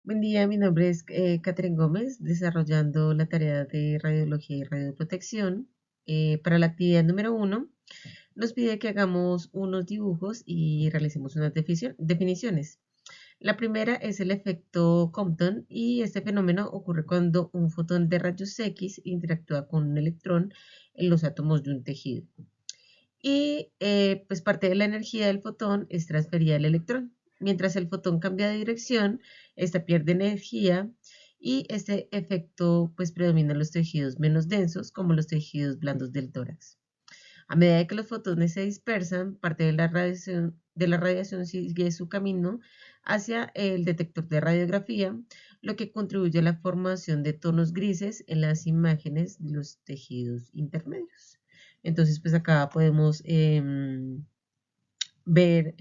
Buen día, mi nombre es Catherine Gómez, desarrollando la tarea de radiología y radioprotección. Para la actividad número 1, nos pide que hagamos unos dibujos y realicemos unas definiciones. La primera es el efecto Compton y este fenómeno ocurre cuando un fotón de rayos X interactúa con un electrón en los átomos de un tejido. Y pues parte de la energía del fotón es transferida al electrón. Mientras el fotón cambia de dirección, esta pierde energía y este efecto pues predomina en los tejidos menos densos como los tejidos blandos del tórax. A medida que los fotones se dispersan, parte de la radiación sigue su camino hacia el detector de radiografía, lo que contribuye a la formación de tonos grises en las imágenes de los tejidos intermedios. Entonces, pues acá podemos ver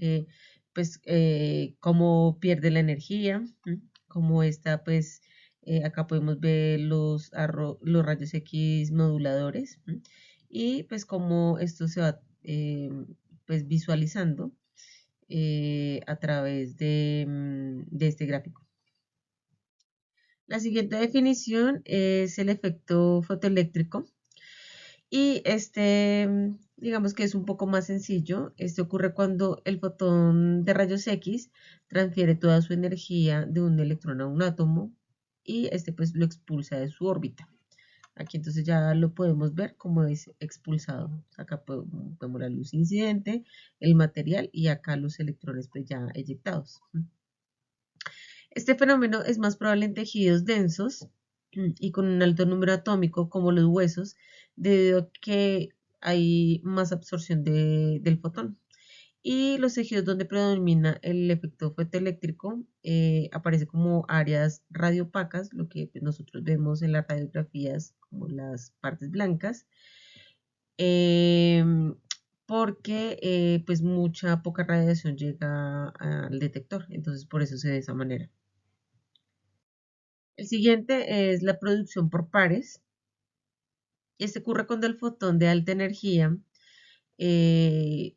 cómo pierde la energía, cómo está acá podemos ver los rayos X moduladores y pues cómo esto se va pues visualizando a través de este gráfico. La siguiente definición es el efecto fotoeléctrico. Y digamos que es un poco más sencillo. Este ocurre cuando el fotón de rayos X transfiere toda su energía de un electrón a un átomo y este pues lo expulsa de su órbita. Aquí entonces ya lo podemos ver como es expulsado. Acá vemos la luz incidente, el material y acá los electrones pues ya eyectados. Este fenómeno es más probable en tejidos densos y con un alto número atómico como los huesos, debido a que hay más absorción del fotón. Y los tejidos donde predomina el efecto fotoeléctrico aparece como áreas radiopacas, lo que pues, nosotros vemos en las radiografías como las partes blancas, em, porque pues mucha poca radiación llega al detector, entonces por eso se ve de esa manera. El siguiente es la producción por pares. Este ocurre cuando el fotón de alta energía eh,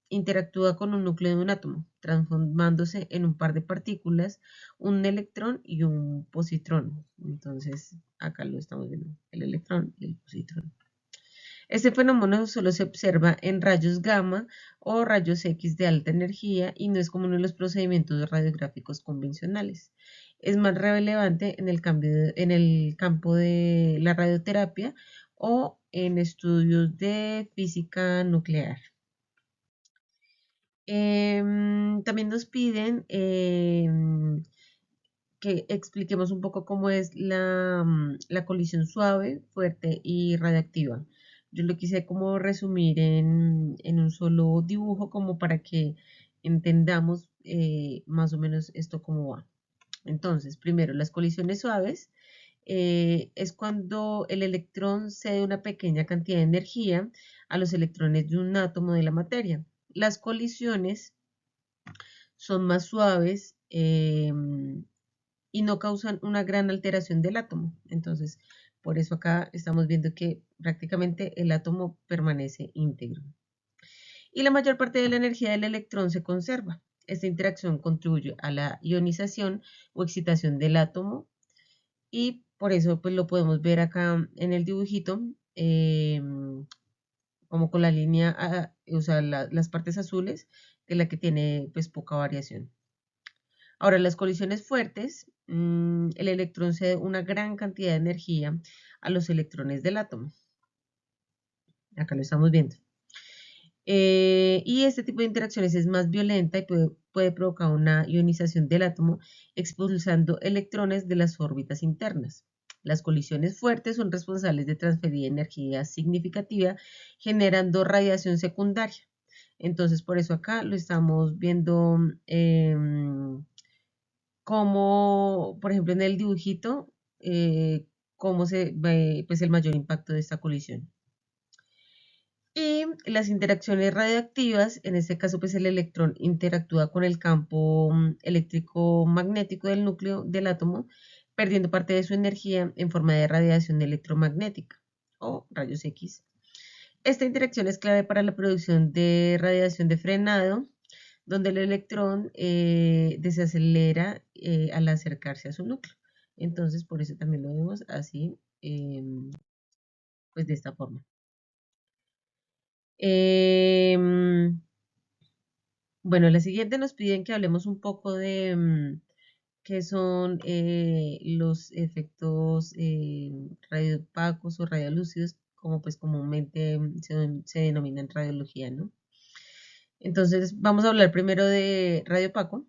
interactúa con un núcleo de un átomo, transformándose en un par de partículas, un electrón y un positrón. Entonces, acá lo estamos viendo, el electrón y el positrón. Este fenómeno solo se observa en rayos gamma o rayos X de alta energía y no es común en los procedimientos radiográficos convencionales. Es más relevante en el campo de la radioterapia o en estudios de física nuclear. También nos piden que expliquemos un poco cómo es la colisión suave, fuerte y radiactiva. Yo lo quise como resumir en un solo dibujo como para que entendamos más o menos esto cómo va. Entonces, primero, las colisiones suaves es cuando el electrón cede una pequeña cantidad de energía a los electrones de un átomo de la materia. Las colisiones son más suaves y no causan una gran alteración del átomo. Entonces, por eso acá estamos viendo que prácticamente el átomo permanece íntegro. Y la mayor parte de la energía del electrón se conserva. Esta interacción contribuye a la ionización o excitación del átomo y por eso pues lo podemos ver acá en el dibujito como con la línea, o sea, las partes azules, que es la que tiene pues poca variación. Ahora, las colisiones fuertes, el electrón cede una gran cantidad de energía a los electrones del átomo. Acá lo estamos viendo. Y este tipo de interacciones es más violenta y puede provocar una ionización del átomo, expulsando electrones de las órbitas internas. Las colisiones fuertes son responsables de transferir energía significativa, generando radiación secundaria. Entonces, por eso acá lo estamos viendo como, por ejemplo, en el dibujito, cómo se ve pues, el mayor impacto de esta colisión. Y las interacciones radioactivas, en este caso, pues el electrón interactúa con el campo eléctrico magnético del núcleo del átomo, perdiendo parte de su energía en forma de radiación electromagnética o rayos X. Esta interacción es clave para la producción de radiación de frenado, donde el electrón desacelera al acercarse a su núcleo. Entonces, por eso también lo vemos así, pues de esta forma. Bueno, la siguiente nos piden que hablemos un poco de qué son los efectos radioopacos o radiolúcidos, como pues comúnmente se denomina en radiología, ¿no? Entonces, vamos a hablar primero de radio opaco,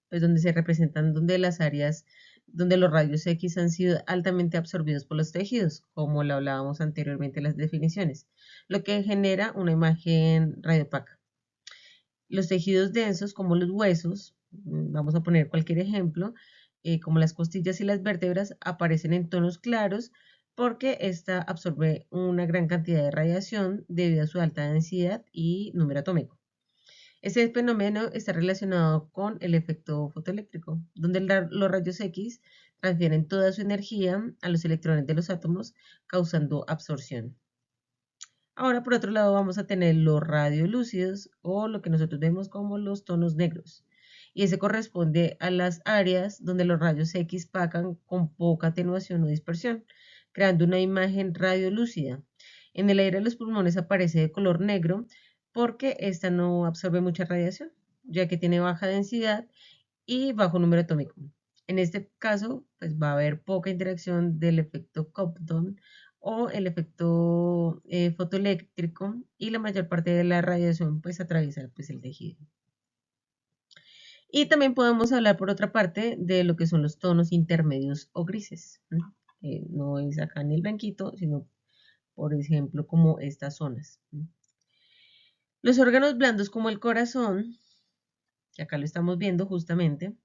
pues donde se representan donde las áreas donde los rayos X han sido altamente absorbidos por los tejidos, como lo hablábamos anteriormente en las definiciones, lo que genera una imagen radiopaca. Los tejidos densos, como los huesos, vamos a poner cualquier ejemplo, como las costillas y las vértebras, aparecen en tonos claros porque esta absorbe una gran cantidad de radiación debido a su alta densidad y número atómico. Este fenómeno está relacionado con el efecto fotoeléctrico, donde los rayos X transfieren toda su energía a los electrones de los átomos, causando absorción. Ahora, por otro lado, vamos a tener los radiolúcidos o lo que nosotros vemos como los tonos negros. Y ese corresponde a las áreas donde los rayos X pasan con poca atenuación o dispersión, creando una imagen radiolúcida. En el aire de los pulmones aparece de color negro porque esta no absorbe mucha radiación, ya que tiene baja densidad y bajo número atómico. En este caso, pues va a haber poca interacción del efecto Compton o el efecto fotoeléctrico y la mayor parte de la radiación pues atraviesa pues el tejido. Y también podemos hablar por otra parte de lo que son los tonos intermedios o grises. No es acá en el blanquito, sino por ejemplo como estas zonas. Los órganos blandos como el corazón, que acá lo estamos viendo justamente,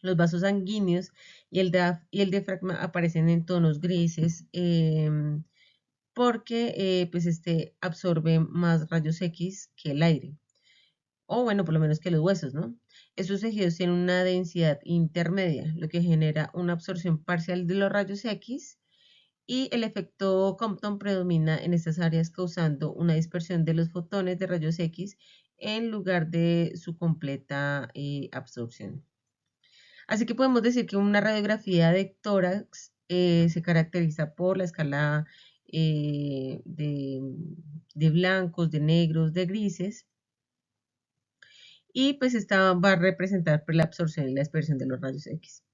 los vasos sanguíneos y el diafragma aparecen en tonos grises porque pues este absorbe más rayos X que el aire, o bueno, por lo menos que los huesos, ¿no? Estos tejidos tienen una densidad intermedia, lo que genera una absorción parcial de los rayos X y el efecto Compton predomina en estas áreas causando una dispersión de los fotones de rayos X en lugar de su completa absorción. Así que podemos decir que una radiografía de tórax se caracteriza por la escala de blancos, de negros, de grises, y pues esta va a representar pues, la absorción y la dispersión de los rayos X.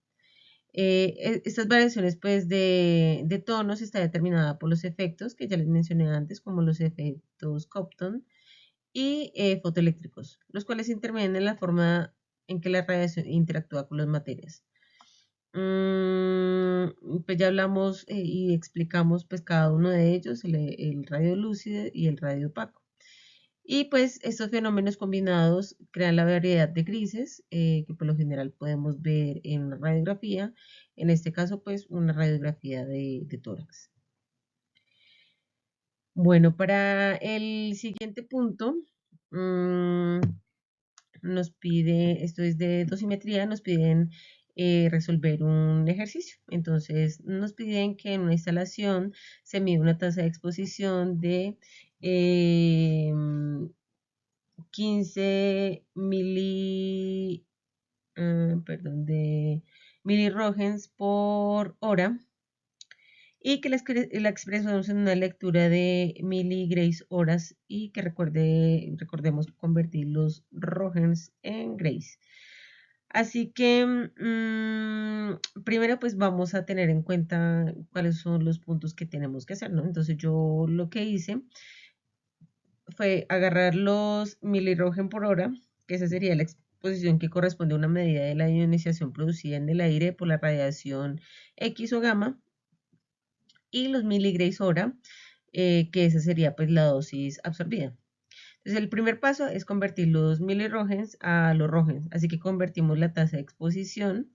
Estas variaciones pues de tonos está determinada por los efectos que ya les mencioné antes, como los efectos Compton y fotoeléctricos, los cuales intervienen en la forma en que la radiación interactúa con las materias. Pues ya hablamos y explicamos pues cada uno de ellos, el radio lúcido y el radio opaco. Y pues estos fenómenos combinados crean la variedad de grises que por lo general podemos ver en una radiografía, en este caso pues una radiografía de tórax. Bueno, para el siguiente punto, nos pide, esto es de dosimetría, nos piden resolver un ejercicio. Entonces, nos piden que en una instalación se mide una tasa de exposición de 15 de milirrogens por hora y que la expresamos en una lectura de miligrays horas y que recordemos convertir los rogens en grays. Así que primero pues vamos a tener en cuenta cuáles son los puntos que tenemos que hacer, ¿no? Entonces yo lo que hice fue agarrar los milirrogen por hora, que esa sería la exposición que corresponde a una medida de la ionización producida en el aire por la radiación X o gamma, y los miligrays hora, que esa sería pues la dosis absorbida. Entonces el primer paso es convertir los milirrogens a los rogens, así que convertimos la tasa de exposición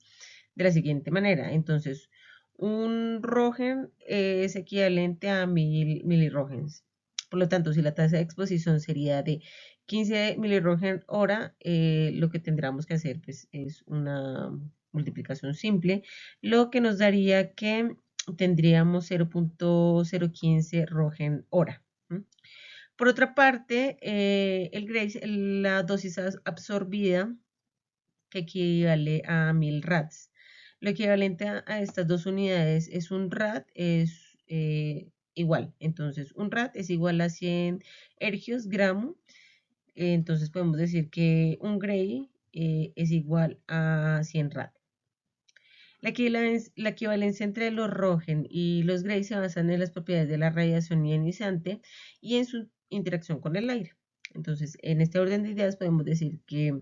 de la siguiente manera. Entonces, un rogen es equivalente a 1000 milirrogens. Por lo tanto, si la tasa de exposición sería de 15 milirrogen hora, lo que tendríamos que hacer pues, es una multiplicación simple, lo que nos daría que tendríamos 0.015 rogen hora. Por otra parte, el Grace, la dosis absorbida, que equivale a 1000 rats. Lo equivalente a estas dos unidades es un rat, es igual. Entonces, un rat es igual a 100 ergios gramo. Entonces, podemos decir que un gray es igual a 100 rat. La equivalencia entre los Röntgen y los Gray se basan en las propiedades de la radiación ionizante y en su interacción con el aire. Entonces, en este orden de ideas podemos decir que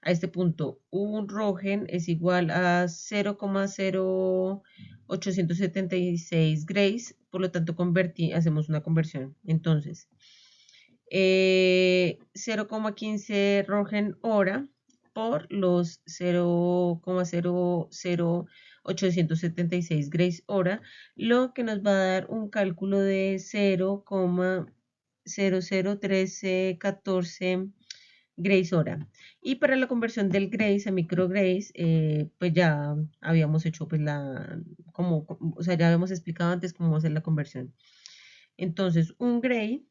a este punto un Röntgen es igual a 0,0876 grays, por lo tanto hacemos una conversión. Entonces, 0,15 Röntgen hora por los 0,00876 grays hora, lo que nos va a dar un cálculo de 0,001314 grays hora. Y para la conversión del grays a micrograys, pues ya habíamos hecho pues o sea, ya habíamos explicado antes cómo hacer la conversión. Entonces, un gray,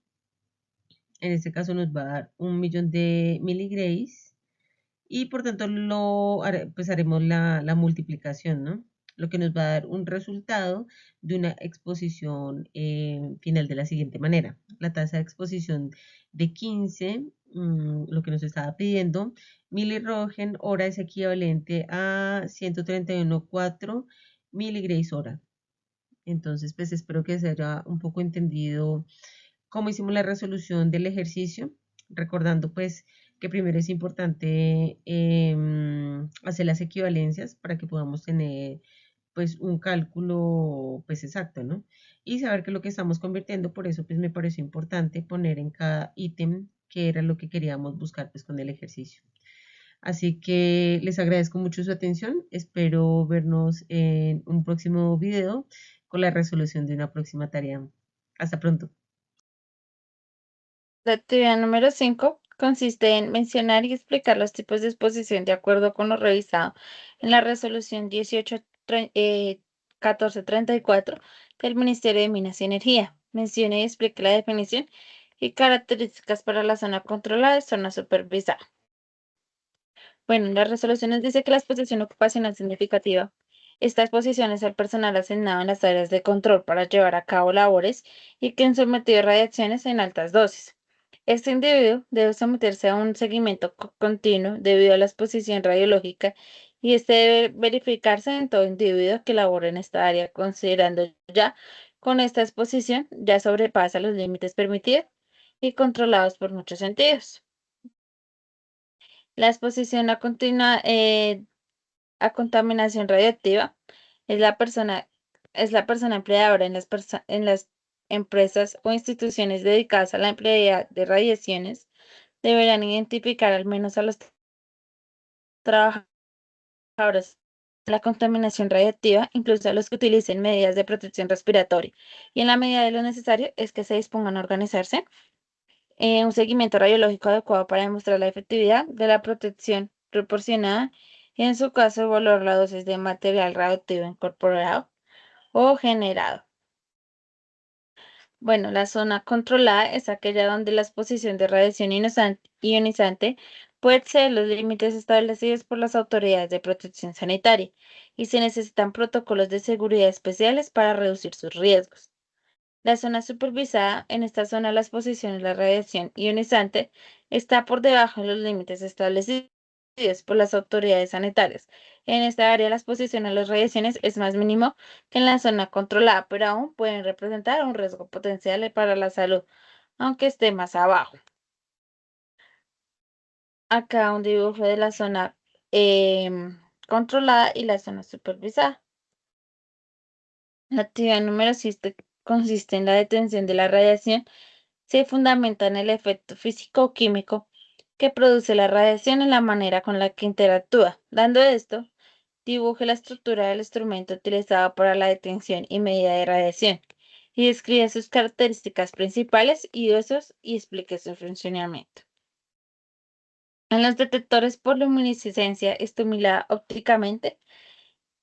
en este caso nos va a dar 1.000.000 de miligrays y por tanto pues haremos la multiplicación, ¿no? Lo que nos va a dar un resultado de una exposición final de la siguiente manera. La tasa de exposición de 15, lo que nos estaba pidiendo, milirrogen hora es equivalente a 131,4 miligrays hora. Entonces, pues espero que se haya un poco entendido cómo hicimos la resolución del ejercicio, recordando pues que primero es importante hacer las equivalencias para que podamos tener pues un cálculo pues exacto, ¿no? Y saber qué es lo que estamos convirtiendo, por eso pues me pareció importante poner en cada ítem qué era lo que queríamos buscar pues con el ejercicio. Así que les agradezco mucho su atención, espero vernos en un próximo video con la resolución de una próxima tarea. Hasta pronto. La actividad número 5 consiste en mencionar y explicar los tipos de exposición de acuerdo con lo revisado en la resolución 1434 del Ministerio de Minas y Energía. Mencione y explique la definición y características para la zona controlada y zona supervisada. Bueno, en las resoluciones dice que la exposición ocupacional significativa. Esta exposición es al personal asignado en las áreas de control para llevar a cabo labores y que han sometido a radiaciones en altas dosis. Este individuo debe someterse a un seguimiento continuo debido a la exposición radiológica y este debe verificarse en todo individuo que labore en esta área, considerando ya con esta exposición ya sobrepasa los límites permitidos y controlados por muchos sentidos. La exposición a contaminación radioactiva es es la persona empleadora en las empresas o instituciones dedicadas a la empleabilidad de radiaciones deberán identificar al menos a los trabajadores de la contaminación radiactiva, incluso a los que utilicen medidas de protección respiratoria, y en la medida de lo necesario es que se dispongan a organizarse un seguimiento radiológico adecuado para demostrar la efectividad de la protección proporcionada y en su caso evaluar la dosis de material radioactivo incorporado o generado. Bueno, la zona controlada es aquella donde la exposición de radiación ionizante puede exceder los límites establecidos por las autoridades de protección sanitaria y se necesitan protocolos de seguridad especiales para reducir sus riesgos. La zona supervisada, en esta zona la exposición de la radiación ionizante está por debajo de los límites establecidos por las autoridades sanitarias. En esta área la exposición a las radiaciones es más mínimo que en la zona controlada, pero aún pueden representar un riesgo potencial para la salud, aunque esté más abajo. Acá un dibujo de la zona controlada y la zona supervisada. La actividad número 7 consiste en la detención de la radiación. Se fundamenta en el efecto físico o químico que produce la radiación en la manera con la que interactúa. Dando esto, dibuje la estructura del instrumento utilizado para la detención y medida de radiación y describe sus características principales y usos y explique su funcionamiento. En los detectores por luminiscencia estimulada ópticamente,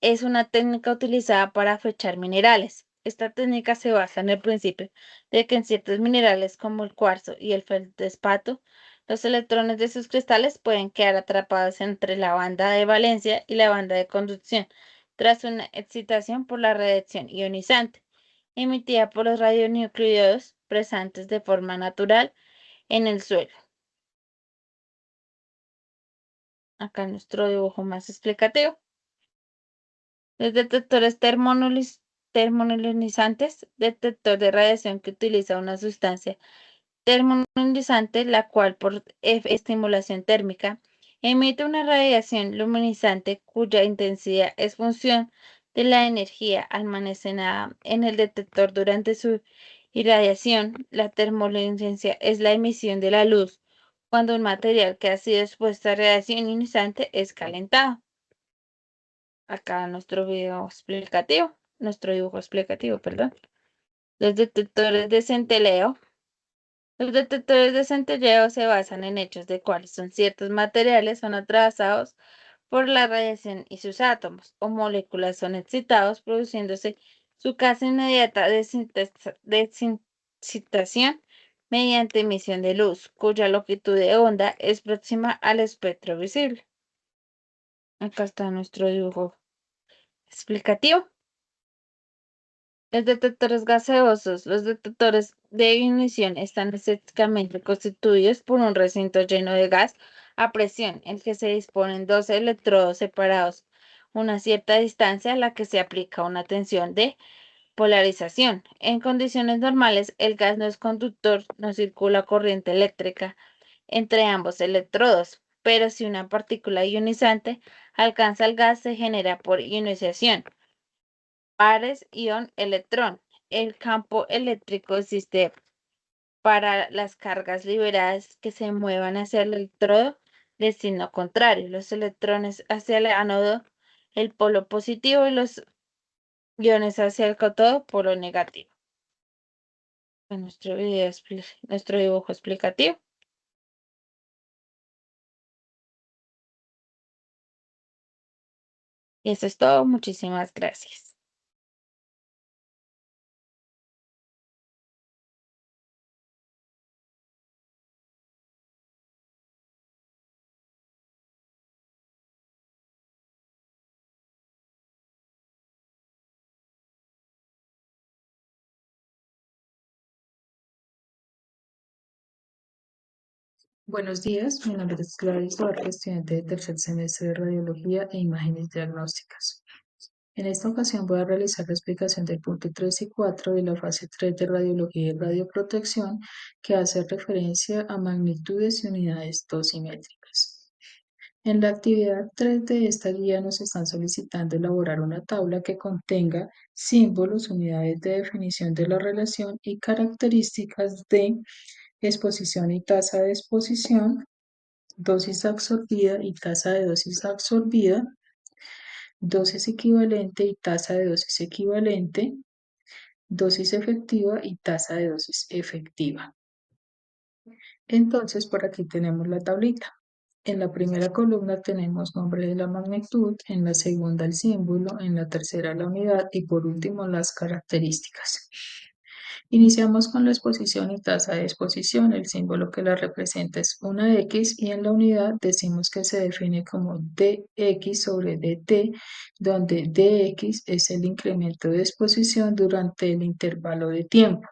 es una técnica utilizada para fechar minerales. Esta técnica se basa en el principio de que en ciertos minerales como el cuarzo y el feldespato, los electrones de sus cristales pueden quedar atrapados entre la banda de valencia y la banda de conducción tras una excitación por la radiación ionizante emitida por los radionuclidos presentes de forma natural en el suelo. Acá nuestro dibujo más explicativo. Los detectores termoionizantes, detector de radiación que utiliza una sustancia termoionizante, la cual por estimulación térmica emite una radiación luminizante cuya intensidad es función de la energía almacenada en el detector durante su irradiación. La termoluminiscencia es la emisión de la luz cuando un material que ha sido expuesto a radiación ionizante es calentado. Acá nuestro dibujo explicativo, perdón. Los detectores de centeleo. Los detectores de centelleo se basan en hechos de cuáles son ciertos materiales son atravesados por la radiación y sus átomos o moléculas son excitados, produciéndose su casi inmediata descitación mediante emisión de luz, cuya longitud de onda es próxima al espectro visible. Acá está nuestro dibujo explicativo. Los detectores gaseosos. Los detectores de ignición están estéticamente constituidos por un recinto lleno de gas a presión, en el que se disponen dos electrodos separados una cierta distancia a la que se aplica una tensión de polarización. En condiciones normales, el gas no es conductor, no circula corriente eléctrica entre ambos electrodos, pero si una partícula ionizante alcanza el gas, se genera por ionización pares ion-electrón. El campo eléctrico existe para las cargas liberadas que se muevan hacia el electrodo de signo contrario. Los electrones hacia el ánodo, el polo positivo y los iones hacia el cátodo, polo negativo. En nuestro dibujo explicativo. Y eso es todo. Muchísimas gracias. Buenos días, mi nombre es Gladys Duarte, estudiante de tercer semestre de Radiología e Imágenes Diagnósticas. En esta ocasión voy a realizar la explicación del punto 3 y 4 de la fase 3 de Radiología y Radioprotección, que hace referencia a magnitudes y unidades dosimétricas. En la actividad 3 de esta guía nos están solicitando elaborar una tabla que contenga símbolos, unidades de definición de la relación y características de exposición y tasa de exposición, dosis absorbida y tasa de dosis absorbida, dosis equivalente y tasa de dosis equivalente, dosis efectiva y tasa de dosis efectiva. Entonces, por aquí tenemos la tablita. En la primera columna tenemos nombre de la magnitud, en la segunda el símbolo, en la tercera la unidad y por último las características. Iniciamos con la exposición y tasa de exposición. El símbolo que la representa es una X y en la unidad decimos que se define como dx sobre dt, donde dx es el incremento de exposición durante el intervalo de tiempo.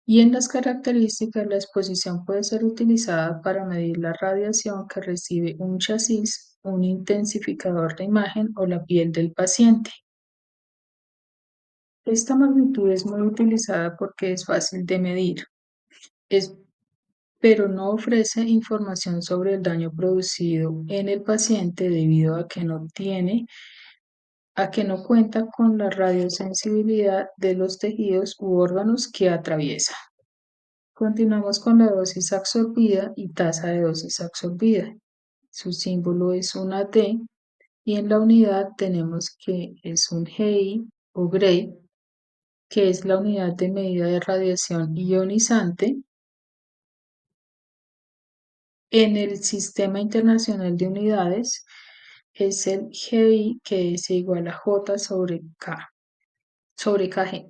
Y en las características, la exposición puede ser utilizada para medir la radiación que recibe un chasis, un intensificador de imagen o la piel del paciente. Esta magnitud es muy utilizada porque es fácil de medir, pero no ofrece información sobre el daño producido en el paciente debido a que no cuenta con la radiosensibilidad de los tejidos u órganos que atraviesa. Continuamos con la dosis absorbida y tasa de dosis absorbida. Su símbolo es una D y en la unidad tenemos que es un GI o Gray, que es la unidad de medida de radiación ionizante. En el Sistema Internacional de Unidades es el GI, que es igual a J sobre K. sobre kg.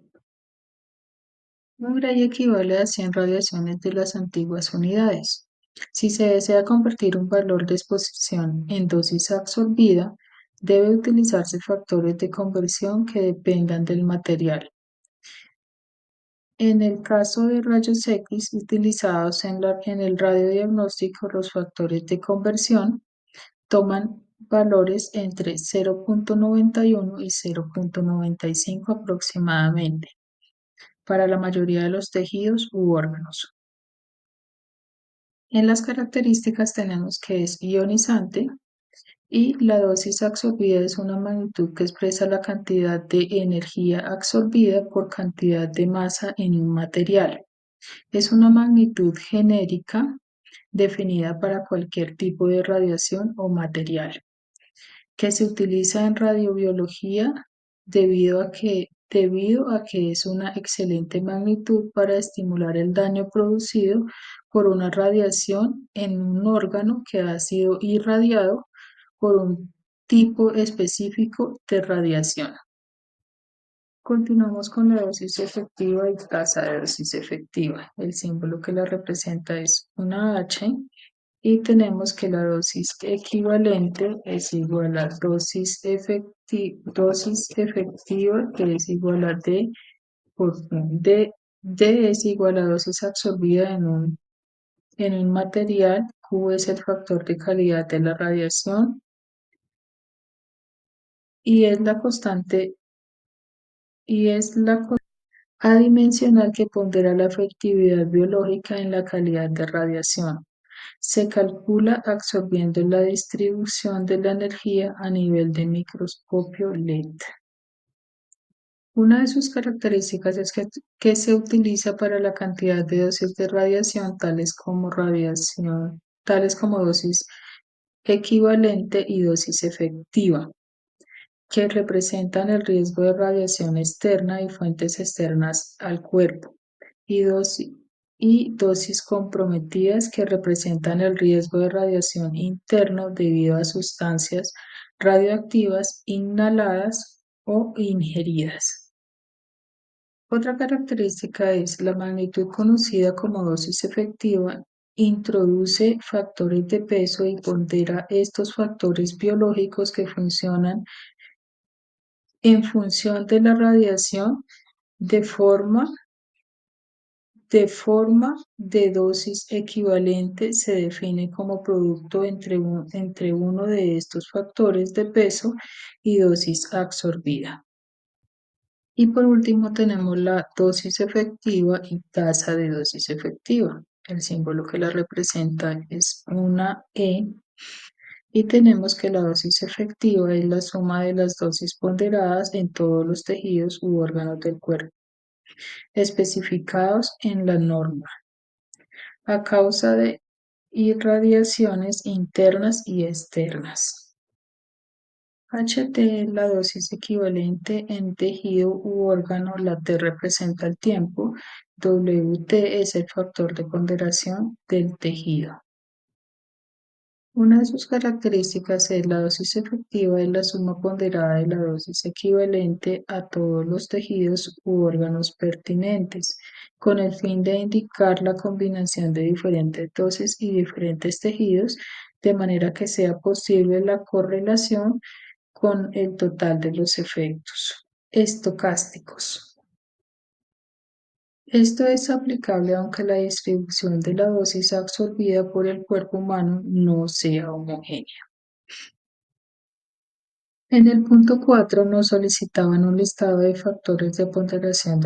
Un gray equivale a 100 radiaciones de las antiguas unidades. Si se desea convertir un valor de exposición en dosis absorbida, debe utilizarse factores de conversión que dependan del material. En el caso de rayos X utilizados en el radiodiagnóstico, los factores de conversión toman valores entre 0,91 y 0,95 aproximadamente para la mayoría de los tejidos u órganos. En las características tenemos que es ionizante y la dosis absorbida es una magnitud que expresa la cantidad de energía absorbida por cantidad de masa en un material. Es una magnitud genérica definida para cualquier tipo de radiación o material, que se utiliza en radiobiología debido a que es una excelente magnitud para estimular el daño producido por una radiación en un órgano que ha sido irradiado por un tipo específico de radiación. Continuamos con la dosis efectiva y tasa de dosis efectiva. El símbolo que la representa es una H y tenemos que la dosis equivalente es igual a dosis efectiva que es igual a D por D. D es igual a dosis absorbida en un material. Q es el factor de calidad de la radiación y es la constante adimensional que pondera la efectividad biológica en la calidad de radiación. Se calcula absorbiendo la distribución de la energía a nivel de microscopio LED. Una de sus características es que se utiliza para la cantidad de dosis de tales como dosis equivalente y dosis efectiva, que representan el riesgo de radiación externa y fuentes externas al cuerpo, y dosis comprometidas que representan el riesgo de radiación interno debido a sustancias radioactivas inhaladas o ingeridas. Otra característica es la magnitud conocida como dosis efectiva. Introduce factores de peso y pondera estos factores biológicos que funcionan en función de la radiación de forma de dosis equivalente se define como producto entre uno de estos factores de peso y dosis absorbida. Y por último tenemos la dosis efectiva y tasa de dosis efectiva. El símbolo que la representa es una E y tenemos que la dosis efectiva es la suma de las dosis ponderadas en todos los tejidos u órganos del cuerpo, especificados en la norma, a causa de irradiaciones internas y externas. HT es la dosis equivalente en tejido u órgano, la T representa el tiempo, WT es el factor de ponderación del tejido. Una de sus características es la dosis efectiva es la suma ponderada de la dosis equivalente a todos los tejidos u órganos pertinentes, con el fin de indicar la combinación de diferentes dosis y diferentes tejidos, de manera que sea posible la correlación con el total de los efectos estocásticos. Esto es aplicable aunque la distribución de la dosis absorbida por el cuerpo humano no sea homogénea. En el punto 4 nos solicitaban un listado de factores de ponderación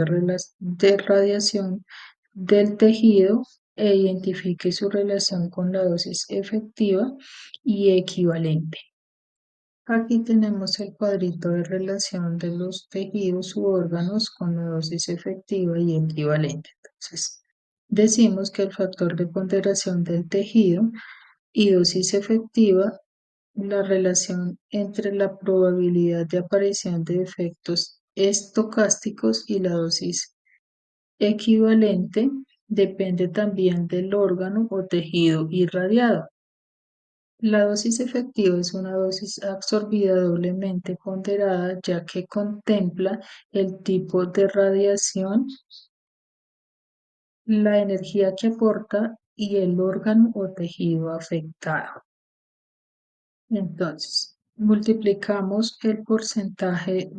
de radiación del tejido e identifique su relación con la dosis efectiva y equivalente. Aquí tenemos el cuadrito de relación de los tejidos u órganos con la dosis efectiva y equivalente. Entonces, decimos que el factor de ponderación del tejido y dosis efectiva, la relación entre la probabilidad de aparición de efectos estocásticos y la dosis equivalente depende también del órgano o tejido irradiado. La dosis efectiva es una dosis absorbida doblemente ponderada, ya que contempla el tipo de radiación, la energía que aporta y el órgano o tejido afectado. Entonces, multiplicamos el porcentaje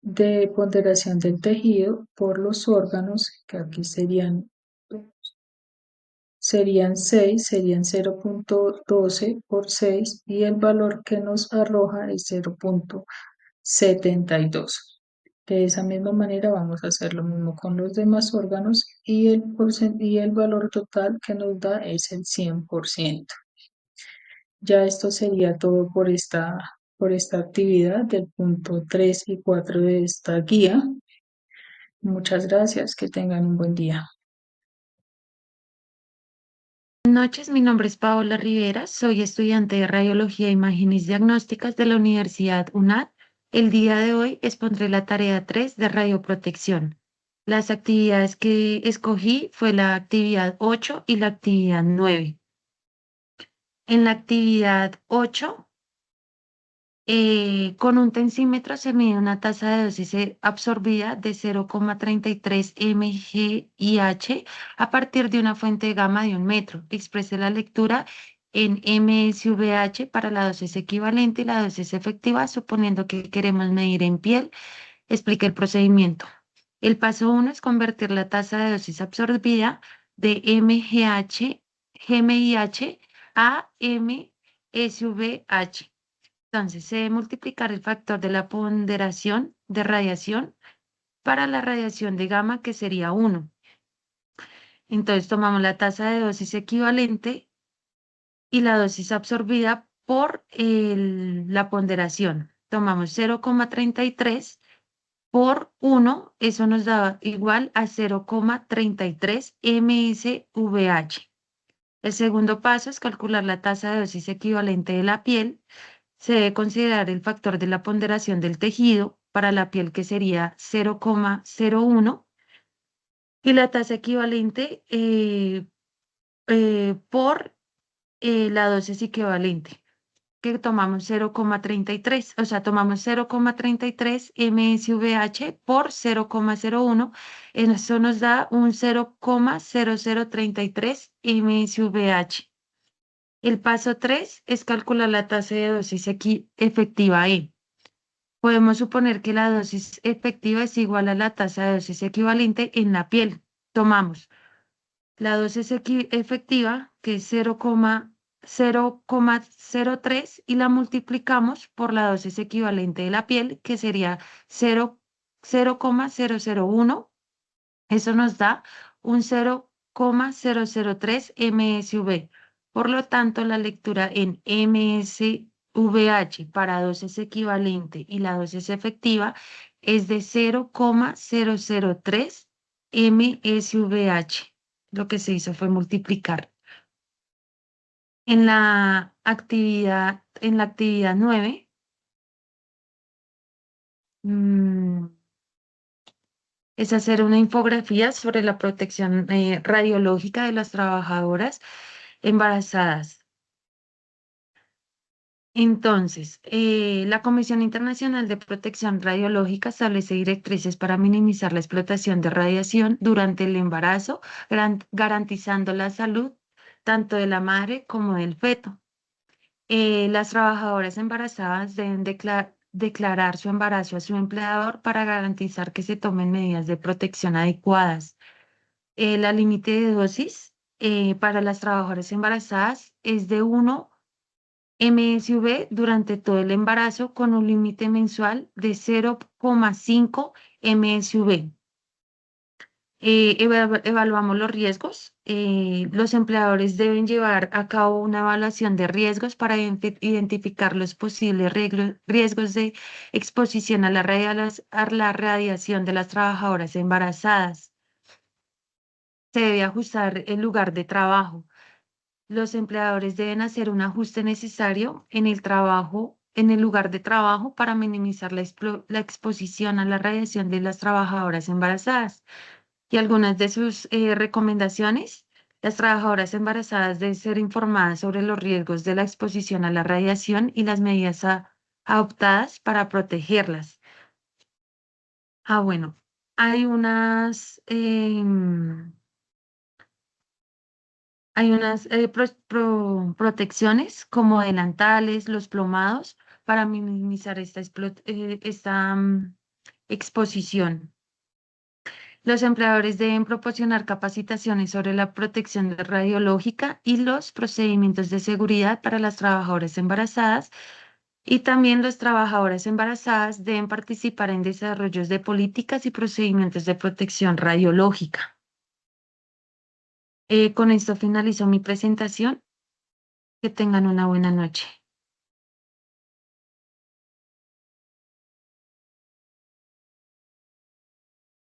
de ponderación del tejido por los órganos, que aquí serían 6, serían 0,12 por 6 y el valor que nos arroja es 0,72. De esa misma manera vamos a hacer lo mismo con los demás órganos y y el valor total que nos da es el 100%. Ya esto sería todo por esta actividad del punto 3 y 4 de esta guía. Muchas gracias, que tengan un buen día. Buenas noches, mi nombre es Paola Rivera, soy estudiante de Radiología e Imágenes Diagnósticas de la Universidad UNAD. El día de hoy expondré la tarea 3 de radioprotección. Las actividades que escogí fue la actividad 8 y la actividad 9. En la actividad 8, con un tensímetro se mide una tasa de dosis absorbida de 0,33 mgIH a partir de una fuente gamma de 1 metro. Exprese la lectura en mSVH para la dosis equivalente y la dosis efectiva, suponiendo que queremos medir en piel. Explique el procedimiento. El paso 1 es convertir la tasa de dosis absorbida de mgIH a mSVH. Entonces, se debe multiplicar el factor de la ponderación de radiación para la radiación de gamma, que sería 1. Entonces, tomamos la tasa de dosis equivalente y la dosis absorbida por la ponderación. Tomamos 0,33 por 1, eso nos da igual a 0,33 mSVH. El segundo paso es calcular la tasa de dosis equivalente de la piel. Se debe considerar el factor de la ponderación del tejido para la piel, que sería 0,01, y la tasa equivalente por la dosis equivalente, que tomamos 0,33, o sea, tomamos 0,33 mSVH por 0,01, eso nos da un 0,0033 mSVH. El paso 3 es calcular la tasa de dosis efectiva E. Podemos suponer que la dosis efectiva es igual a la tasa de dosis equivalente en la piel. Tomamos la dosis efectiva, que es 0,03, y la multiplicamos por la dosis equivalente de la piel, que sería 0,001. Eso nos da un 0,003 mSv. Por lo tanto, la lectura en mSVH para dosis equivalente y la dosis efectiva es de 0,003 mSVH. Lo que se hizo fue multiplicar. En la actividad 9, es hacer una infografía sobre la protección radiológica de las trabajadoras embarazadas. Entonces, la Comisión Internacional de Protección Radiológica establece directrices para minimizar la explotación de radiación durante el embarazo, garantizando la salud tanto de la madre como del feto. Las trabajadoras embarazadas deben declarar su embarazo a su empleador para garantizar que se tomen medidas de protección adecuadas. La límite de dosis para las trabajadoras embarazadas es de 1 mSv durante todo el embarazo, con un límite mensual de 0,5 mSv. Evaluamos los riesgos. Los empleadores deben llevar a cabo una evaluación de riesgos para identificar los posibles riesgos de exposición a la radiación de las trabajadoras embarazadas. Se debe ajustar el lugar de trabajo. Los empleadores deben hacer un ajuste necesario en el lugar de trabajo para minimizar la exposición a la radiación de las trabajadoras embarazadas. Y algunas de sus recomendaciones: Las trabajadoras embarazadas deben ser informadas sobre los riesgos de la exposición a la radiación y las medidas adoptadas para protegerlas. Bueno, hay unas protecciones como delantales, los plomados, para minimizar esta exposición. Los empleadores deben proporcionar capacitaciones sobre la protección radiológica y los procedimientos de seguridad para las trabajadoras embarazadas, y también las trabajadoras embarazadas deben participar en desarrollos de políticas y procedimientos de protección radiológica. Con esto finalizo mi presentación. Que tengan una buena noche.